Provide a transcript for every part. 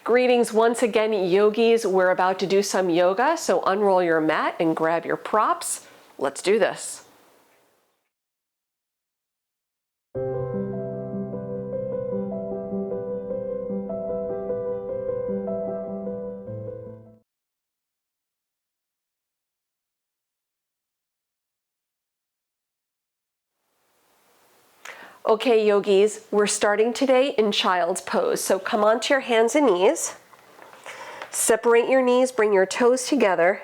Greetings once again, yogis. We're about to do some yoga, so unroll your mat and grab your props. Let's do this. Okay, yogis, we're starting today in child's pose. So come onto your hands and knees. Separate your knees, bring your toes together.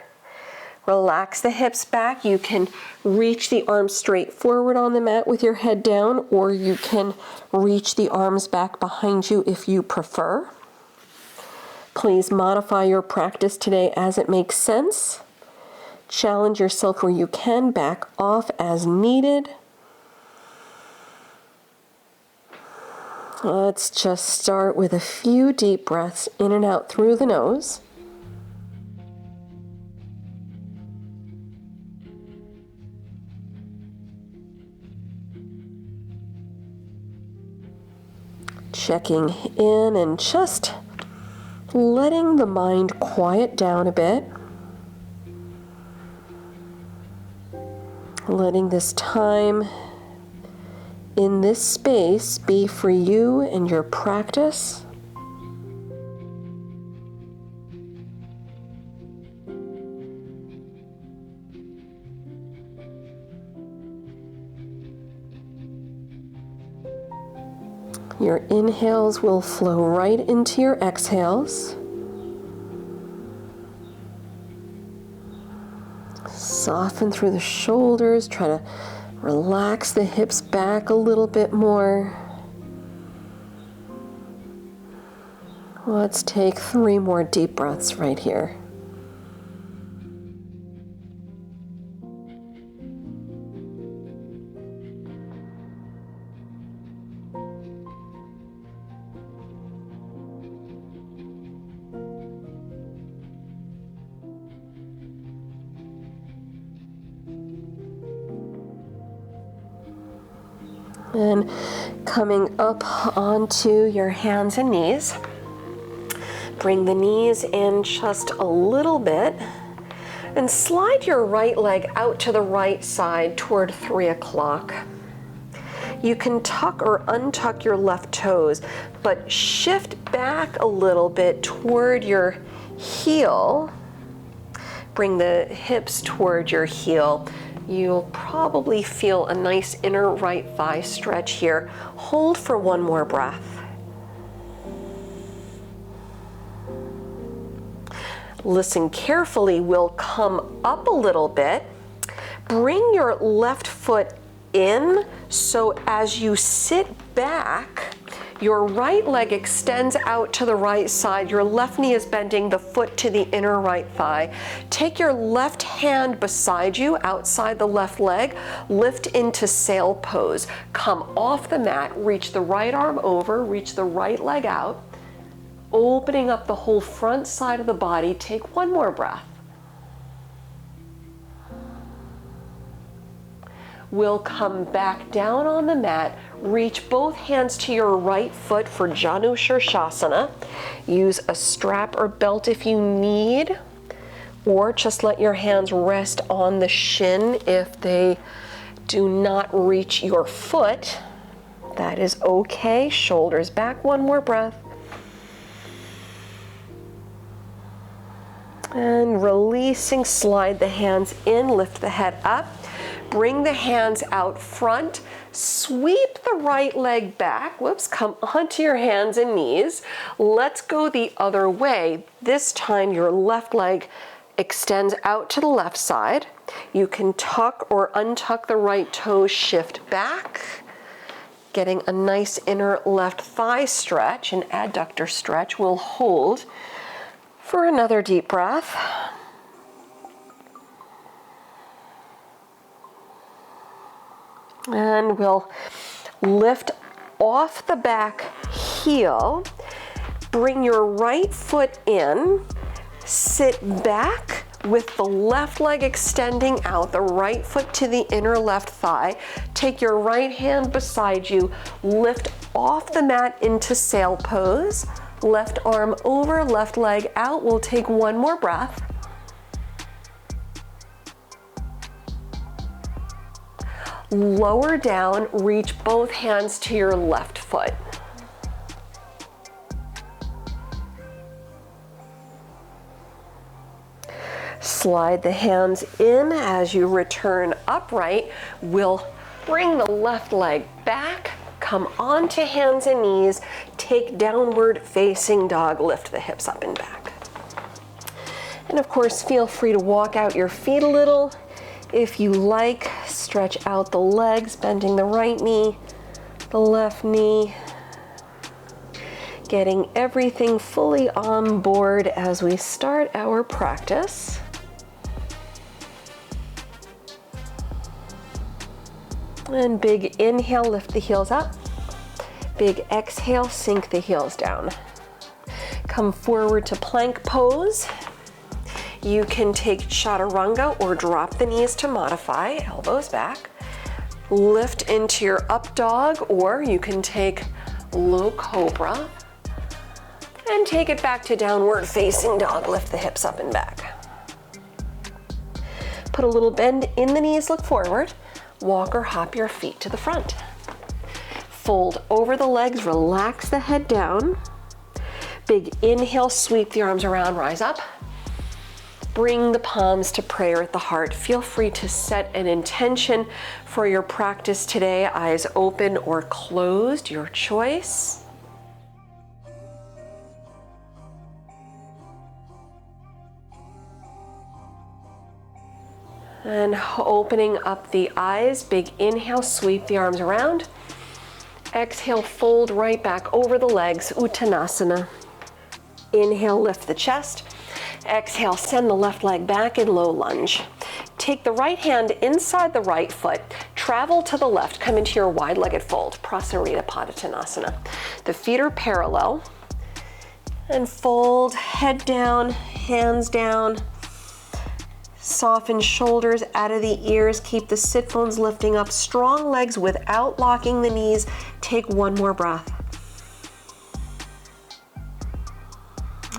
Relax the hips back. You can reach the arms straight forward on the mat with your head down, or you can reach the arms back behind you if you prefer. Please modify your practice today as it makes sense. Challenge yourself where you can, back off as needed. Let's just start with a few deep breaths in and out through the nose. Checking in and just letting the mind quiet down a bit. Letting this time in this space be for you and your practice. Your inhales will flow right into your exhales. Soften through the shoulders, try to relax the hips back a little bit more. Let's take 3 more deep breaths right here. And coming up onto your hands and knees. Bring the knees in just a little bit and slide your right leg out to the right side toward 3 o'clock. You can tuck or untuck your left toes, but shift back a little bit toward your heel. Bring the hips toward your heel. You'll probably feel a nice inner right thigh stretch here. Hold for 1 more breath. Listen carefully. We'll come up a little bit. Bring your left foot in, so as you sit back, your right leg extends out to the right side. Your left knee is bending, the foot to the inner right thigh. Take your left hand beside you outside the left leg. Lift into sail pose. Come off the mat, reach the right arm over, reach the right leg out. Opening up the whole front side of the body. Take 1 more breath. We'll come back down on the mat. Reach both hands to your right foot for Janu Shirshasana. Use a strap or belt if you need, or just let your hands rest on the shin if they do not reach your foot. That is okay. Shoulders back. 1 more breath. And releasing, slide the hands in, lift the head up. Bring the hands out front, sweep the right leg back. Whoops, come onto your hands and knees. Let's go the other way. This time your left leg extends out to the left side. You can tuck or untuck the right toe, shift back, getting a nice inner left thigh stretch, an adductor stretch. We'll hold for another deep breath. And we'll lift off the back heel. Bring your right foot in. Sit back with the left leg extending out, the right foot to the inner left thigh. Take your right hand beside you. Lift off the mat into sail pose. Left arm over, left leg out. We'll take one more breath. Lower down, reach both hands to your left foot. Slide the hands in as you return upright. We'll bring the left leg back, come onto hands and knees, take downward facing dog, lift the hips up and back. And of course, feel free to walk out your feet a little. If you like, stretch out the legs, bending the right knee, the left knee, getting everything fully on board as we start our practice. And big inhale, lift the heels up. Big exhale, sink the heels down. Come forward to plank pose. You can take chaturanga or drop the knees to modify, elbows back. Lift into your up dog, or you can take low cobra and take it back to downward facing dog. Lift the hips up and back. Put a little bend in the knees, look forward. Walk or hop your feet to the front. Fold over the legs, relax the head down. Big inhale, sweep the arms around, rise up. Bring the palms to prayer at the heart. Feel free to set an intention for your practice today, eyes open or closed, your choice. And opening up the eyes, big inhale, sweep the arms around. Exhale, fold right back over the legs, Uttanasana. Inhale, lift the chest. Exhale, send the left leg back in low lunge. Take the right hand inside the right foot, travel to the left, come into your wide-legged fold, Prasarita Padottanasana. The feet are parallel. And fold, head down, hands down. Soften shoulders out of the ears. Keep the sit bones lifting up. Strong legs without locking the knees. Take one more breath.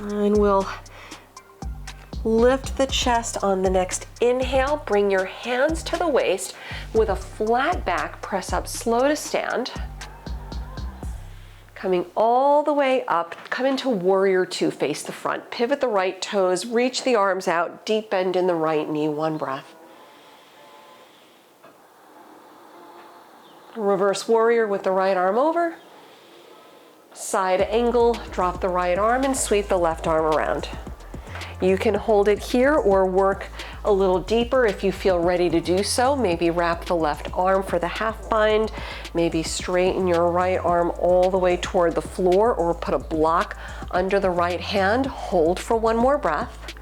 And we'll lift the chest on the next inhale. Bring your hands to the waist with a flat back. Press up slow to stand. Coming all the way up, come into warrior two, face the front. Pivot the right toes, reach the arms out, deep bend in the right knee, one breath. Reverse warrior with the right arm over. Side angle, drop the right arm and sweep the left arm around. You can hold it here or work a little deeper if you feel ready to do so. Maybe wrap the left arm for the half bind. Maybe straighten your right arm all the way toward the floor or put a block under the right hand. Hold for one more breath.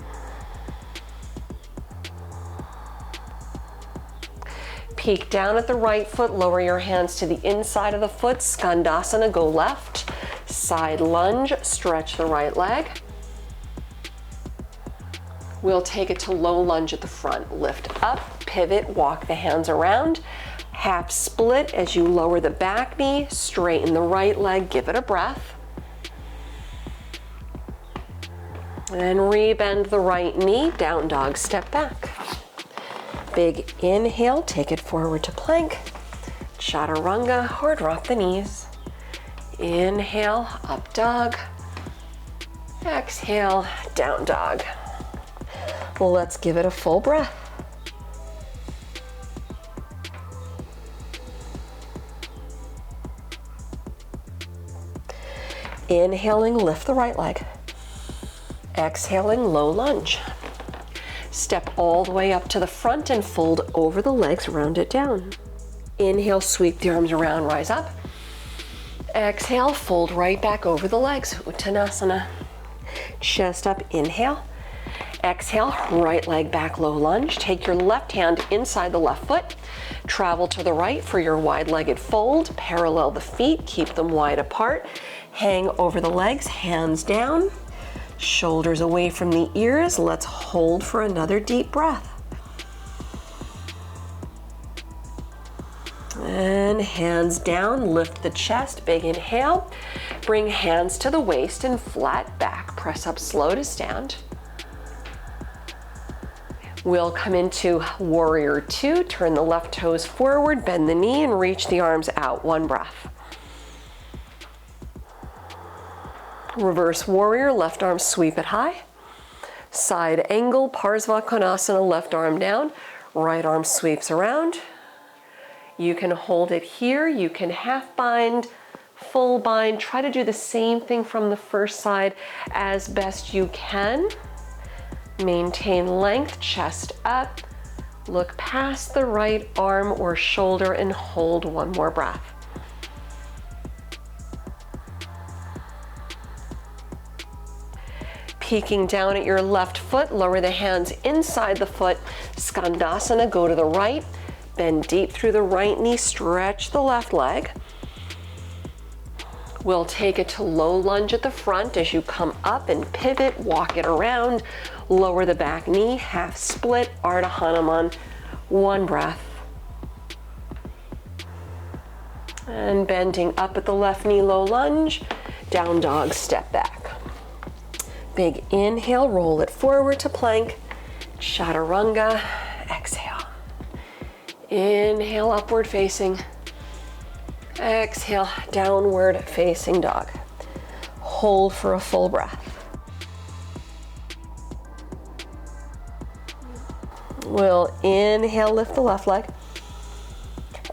Peek down at the right foot, lower your hands to the inside of the foot. Skandasana, go left. Side lunge, stretch the right leg. We'll take it to low lunge at the front. Lift up, pivot, walk the hands around. Half split as you lower the back knee, straighten the right leg, give it a breath. And rebend the right knee, down dog, step back. Big inhale, take it forward to plank. Chaturanga or drop the knees. Inhale, up dog. Exhale, down dog. Let's give it a full breath. Inhaling, lift the right leg. Exhaling, low lunge. Step all the way up to the front and fold over the legs, round it down. Inhale, sweep the arms around, rise up. Exhale, fold right back over the legs, Uttanasana. Chest up, inhale. Exhale, right leg back, low lunge. Take your left hand inside the left foot. Travel to the right for your wide-legged fold. Parallel the feet, keep them wide apart. Hang over the legs, hands down. Shoulders away from the ears. Let's hold for another deep breath. And hands down, lift the chest, big inhale. Bring hands to the waist and flat back. Press up slow to stand. We'll come into warrior two. Turn the left toes forward, bend the knee and reach the arms out. One breath. Reverse warrior, left arm sweep it high. Side angle, Parsva Konasana, left arm down, right arm sweeps around. You can hold it here, you can half bind, full bind. Try to do the same thing from the first side as best you can. Maintain length, chest up. Look past the right arm or shoulder and hold one more breath. Peeking down at your left foot, lower the hands inside the foot. Skandasana, go to the right. Bend deep through the right knee, stretch the left leg. We'll take it to low lunge at the front as you come up and pivot, walk it around. Lower the back knee, half split, Ardha Hanuman. One breath. And bending up at the left knee, low lunge. Down dog, step back. Big inhale, roll it forward to plank. Chaturanga, exhale. Inhale, upward facing. Exhale, downward facing dog. Hold for a full breath. We'll inhale, lift the left leg.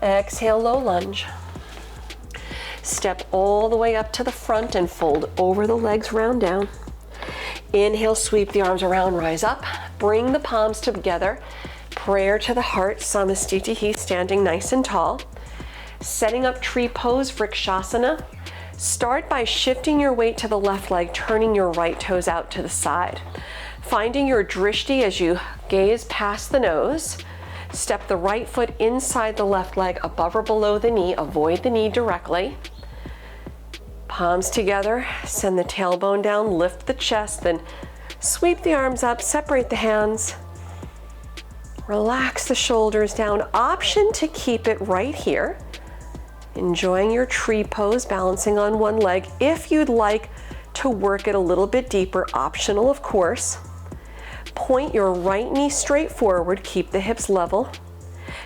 Exhale, low lunge. Step all the way up to the front and fold over the legs, round down. Inhale, sweep the arms around, rise up. Bring the palms together. Prayer to the heart, Samastitihi, standing nice and tall. Setting up tree pose, Vrikshasana. Start by shifting your weight to the left leg, turning your right toes out to the side. Finding your drishti as you gaze past the nose. Step the right foot inside the left leg, above or below the knee. Avoid the knee directly. Palms together, send the tailbone down, lift the chest, then sweep the arms up, separate the hands. Relax the shoulders down. Option to keep it right here. Enjoying your tree pose, balancing on one leg. If you'd like to work it a little bit deeper, optional of course. Point your right knee straight forward, keep the hips level.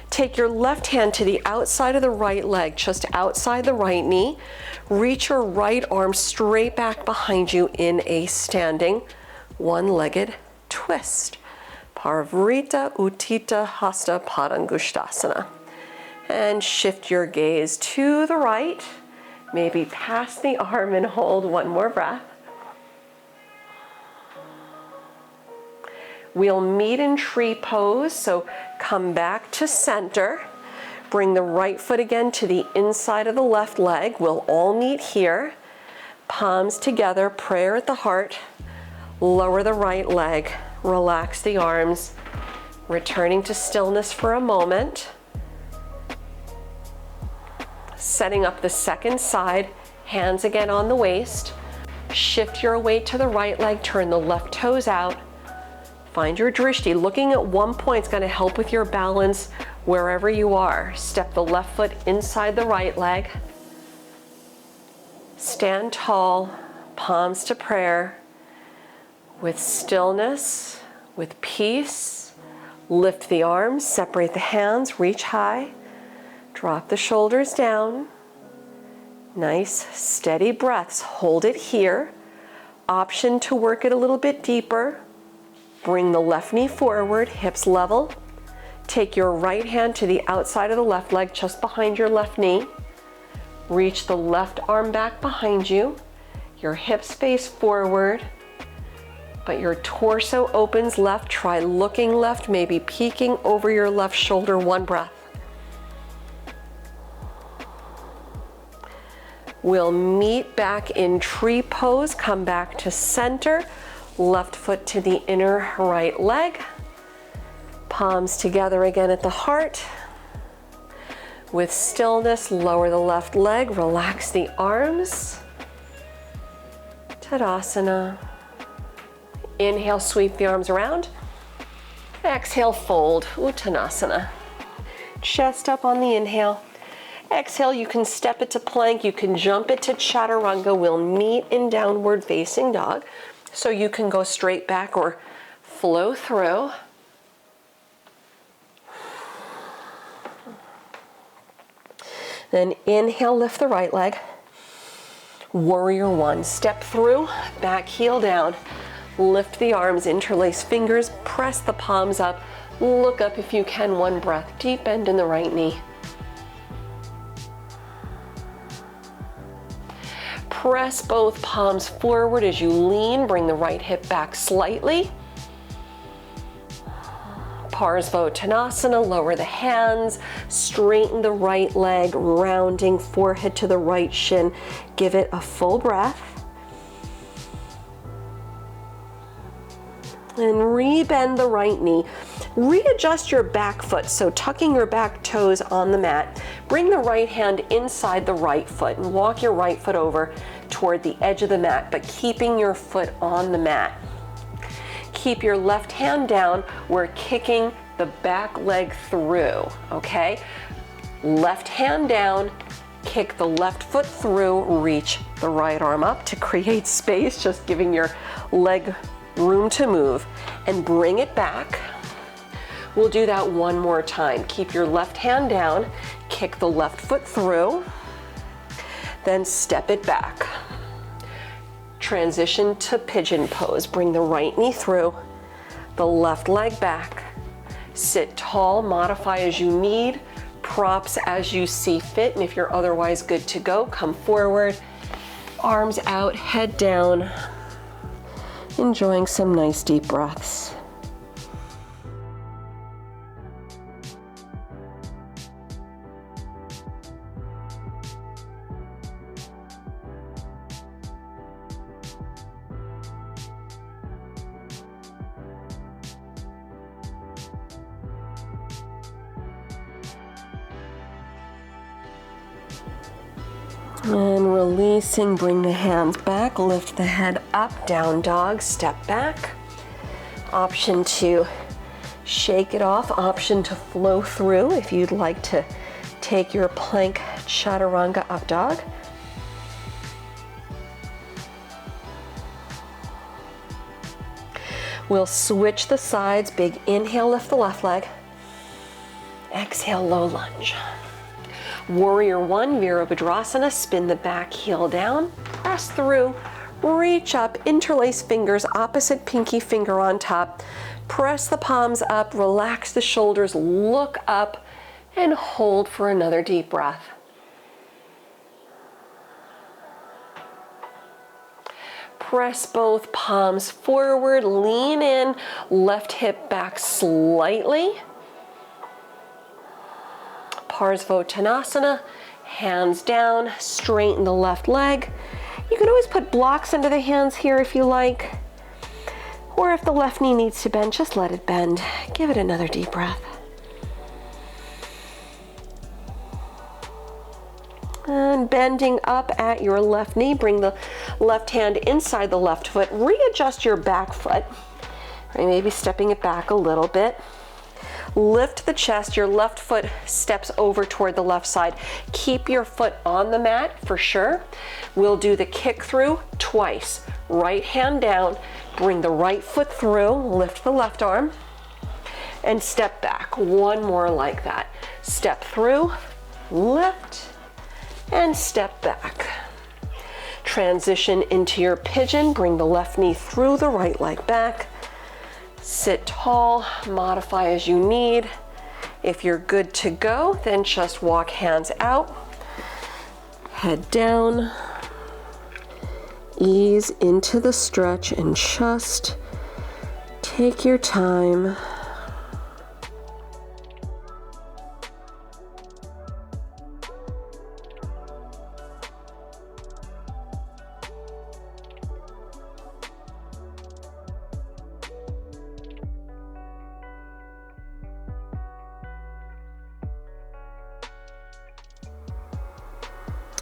Take your left hand to the outside of the right leg, just outside the right knee. Reach your right arm straight back behind you in a standing one-legged twist. Parvrita Uttita Hasta Padangusthasana. And shift your gaze to the right, maybe past the arm and hold one more breath. We'll meet in tree pose, so come back to center. Bring the right foot again to the inside of the left leg. We'll all meet here. Palms together, prayer at the heart. Lower the right leg, relax the arms. Returning to stillness for a moment. Setting up the second side, hands again on the waist. Shift your weight to the right leg, turn the left toes out. Find your drishti. Looking at one point is going to help with your balance wherever you are. Step the left foot inside the right leg. Stand tall, palms to prayer. With stillness, with peace, lift the arms, separate the hands, reach high. Drop the shoulders down. Nice, steady breaths. Hold it here. Option to work it a little bit deeper. Bring the left knee forward, hips level. Take your right hand to the outside of the left leg, just behind your left knee. Reach the left arm back behind you. Your hips face forward, but your torso opens left. Try looking left, maybe peeking over your left shoulder. One breath. We'll meet back in tree pose. Come back to center. Left foot to the inner right leg. Palms together again at the heart. With stillness, lower the left leg, relax the arms. Tadasana. Inhale, sweep the arms around. Exhale, fold, Uttanasana. Chest up on the inhale. Exhale, you can step it to plank, you can jump it to chaturanga. We'll meet in downward facing dog. So you can go straight back or flow through. Then inhale, lift the right leg. Warrior one, step through, back heel down. Lift the arms, interlace fingers, press the palms up. Look up if you can, one breath. Deep bend in the right knee. Press both palms forward as you lean. Bring the right hip back slightly. Parsvottanasana, lower the hands, straighten the right leg, rounding forehead to the right shin. Give it a full breath. And rebend the right knee. Readjust your back foot, so tucking your back toes on the mat. Bring the right hand inside the right foot and walk your right foot over toward the edge of the mat, but keeping your foot on the mat. Keep your left hand down. We're kicking the back leg through, okay? Left hand down, kick the left foot through, reach the right arm up to create space, just giving your leg room to move, and bring it back. We'll do that one more time. Keep your left hand down, kick the left foot through, then step it back. Transition to pigeon pose. Bring the right knee through, the left leg back. Sit tall, modify as you need, props as you see fit, and if you're otherwise good to go, come forward, arms out, head down, enjoying some nice deep breaths. And releasing, bring the hands back, lift the head up, down dog, step back. Option to shake it off, option to flow through if you'd like to take your plank chaturanga up dog. We'll switch the sides, big inhale, lift the left leg. Exhale, low lunge. Warrior one, Virabhadrasana, spin the back heel down, press through, reach up, interlace fingers, opposite pinky finger on top, press the palms up, relax the shoulders, look up, and hold for another deep breath. Press both palms forward, lean in, left hip back slightly. Parsvottanasana, hands down, straighten the left leg. You can always put blocks under the hands here if you like. Or if the left knee needs to bend, just let it bend. Give it another deep breath. And bending up at your left knee, bring the left hand inside the left foot. Readjust your back foot. Or maybe stepping it back a little bit. Lift the chest, your left foot steps over toward the left side. Keep your foot on the mat for sure. We'll do the kick through twice. Right hand down, bring the right foot through, lift the left arm, and step back. One more like that. Step through, lift, and step back. Transition into your pigeon, bring the left knee through the right leg back. Sit tall, modify as you need. If you're good to go, then just walk hands out, head down, ease into the stretch, and just take your time.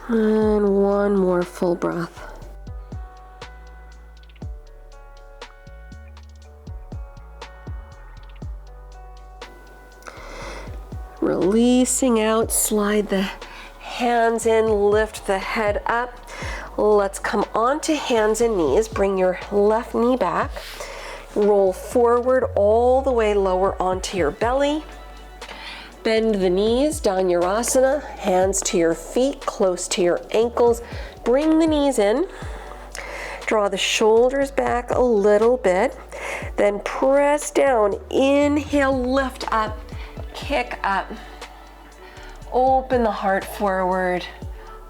And one more full breath. Releasing out, slide the hands in, lift the head up. Let's come onto hands and knees. Bring your left knee back. Roll forward all the way lower onto your belly. Bend the knees, Dhanurasana, hands to your feet, close to your ankles. Bring the knees in. Draw the shoulders back a little bit. Then press down. Inhale, lift up, kick up. Open the heart forward.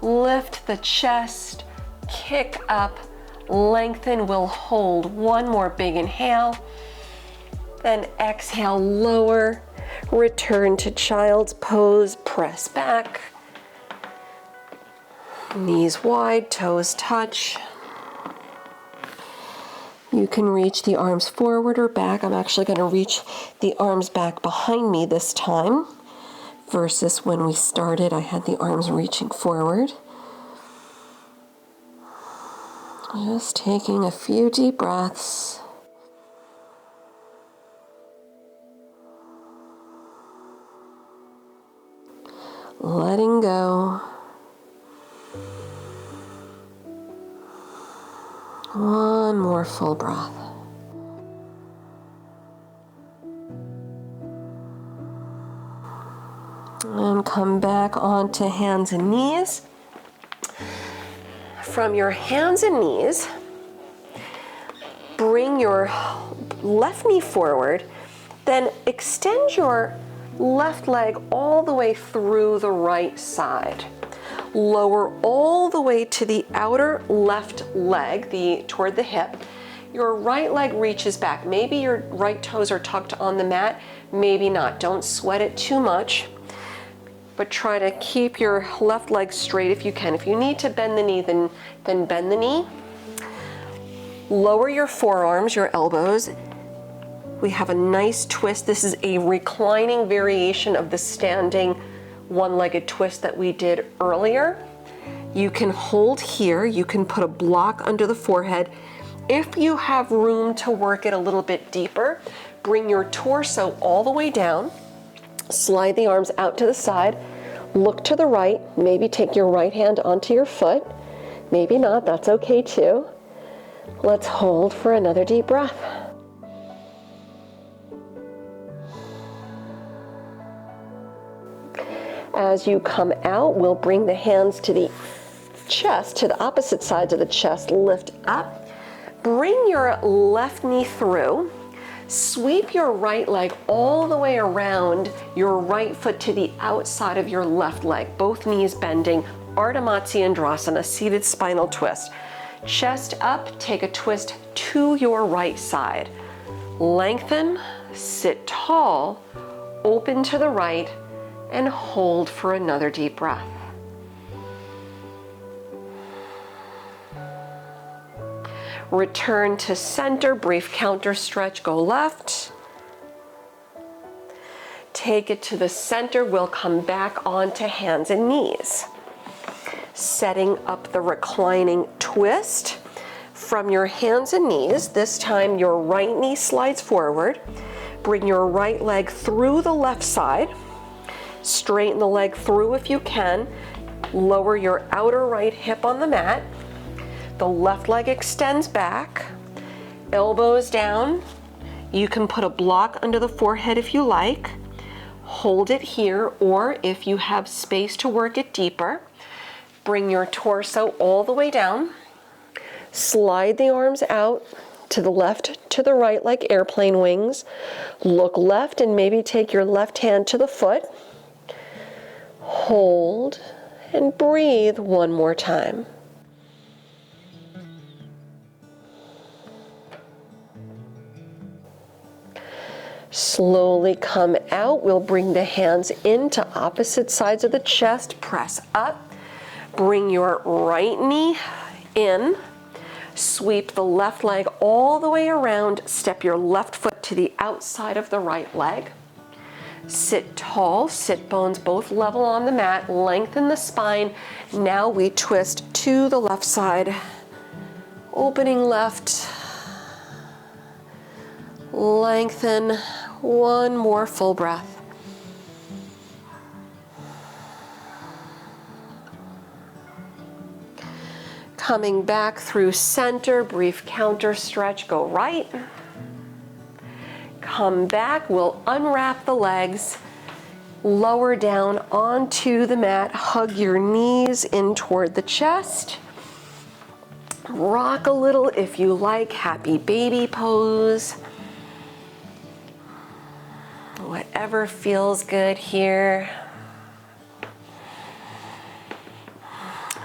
Lift the chest, kick up, lengthen. We'll hold one more big inhale. Then exhale, lower. Return to child's pose, press back. Knees wide, toes touch. You can reach the arms forward or back. I'm actually going to reach the arms back behind me this time, versus when we started, I had the arms reaching forward. Just taking a few deep breaths. Letting go. One more full breath. And come back onto hands and knees. From your hands and knees, bring your left knee forward, then extend your left leg all the way through the right side. Lower all the way to the outer left leg, toward the hip. Your right leg reaches back. Maybe your right toes are tucked on the mat, maybe not. Don't sweat it too much, but try to keep your left leg straight if you can. If you need to bend the knee, then bend the knee. Lower your forearms, your elbows. We have a nice twist. This is a reclining variation of the standing one-legged twist that we did earlier. You can hold here. You can put a block under the forehead. If you have room to work it a little bit deeper, bring your torso all the way down. Slide the arms out to the side. Look to the right. Maybe take your right hand onto your foot. Maybe not. That's okay too. Let's hold for another deep breath. As you come out, we'll bring the hands to the chest, to the opposite sides of the chest. Lift up. Bring your left knee through. Sweep your right leg all the way around your right foot to the outside of your left leg. Both knees bending. Ardha Matsyendrasana, seated spinal twist. Chest up, take a twist to your right side. Lengthen, sit tall, open to the right, and hold for another deep breath. Return to center, brief counter stretch, go left. Take it to the center, we'll come back onto hands and knees. Setting up the reclining twist. From your hands and knees, this time your right knee slides forward. Bring your right leg through the left side. Straighten the leg through if you can. Lower your outer right hip on the mat. The left leg extends back. Elbows down. You can put a block under the forehead if you like. Hold it here, or if you have space to work it deeper, bring your torso all the way down. Slide the arms out to the left, to the right like airplane wings. Look left and maybe take your left hand to the foot. Hold and breathe one more time. Slowly come out. We'll bring the hands into opposite sides of the chest. Press up. Bring your right knee in. Sweep the left leg all the way around. Step your left foot to the outside of the right leg. Sit tall, sit bones both level on the mat. Lengthen the spine. Now we twist to the left side. Opening left. Lengthen. One more full breath. Coming back through center, brief counter stretch, go right. Come back, we'll unwrap the legs, lower down onto the mat, hug your knees in toward the chest. Rock a little if you like, happy baby pose. Whatever feels good here.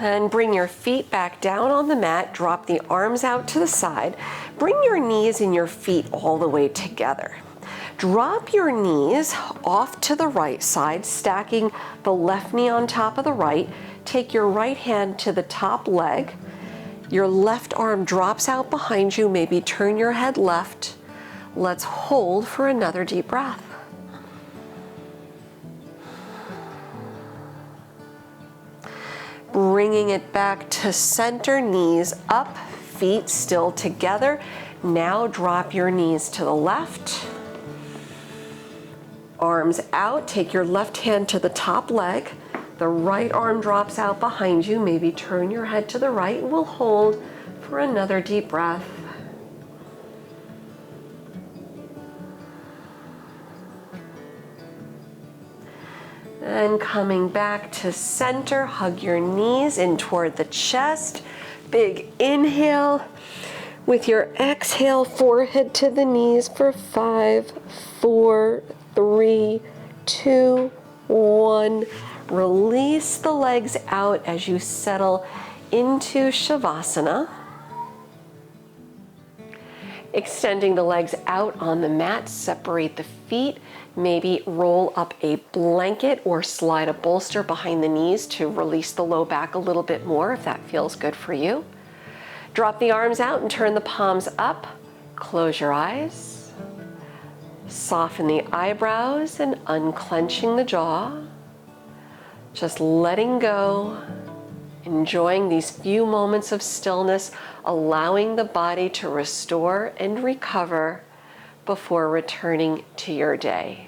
And bring your feet back down on the mat, drop the arms out to the side. Bring your knees and your feet all the way together. Drop your knees off to the right side, stacking the left knee on top of the right. Take your right hand to the top leg. Your left arm drops out behind you, maybe turn your head left. Let's hold for another deep breath. Bringing it back to center, knees up, feet still together. Now drop your knees to the left. Arms out, take your left hand to the top leg. The right arm drops out behind you. Maybe turn your head to the right. We'll hold for another deep breath. And coming back to center, hug your knees in toward the chest. Big inhale. With your exhale, forehead to the knees for 5, 4, 3, 2, 1. Release the legs out as you settle into Shavasana. Extending the legs out on the mat, separate the feet. Maybe roll up a blanket or slide a bolster behind the knees to release the low back a little bit more if that feels good for you. Drop the arms out and turn the palms up. Close your eyes. Soften the eyebrows and unclenching the jaw. Just letting go, enjoying these few moments of stillness, allowing the body to restore and recover before returning to your day.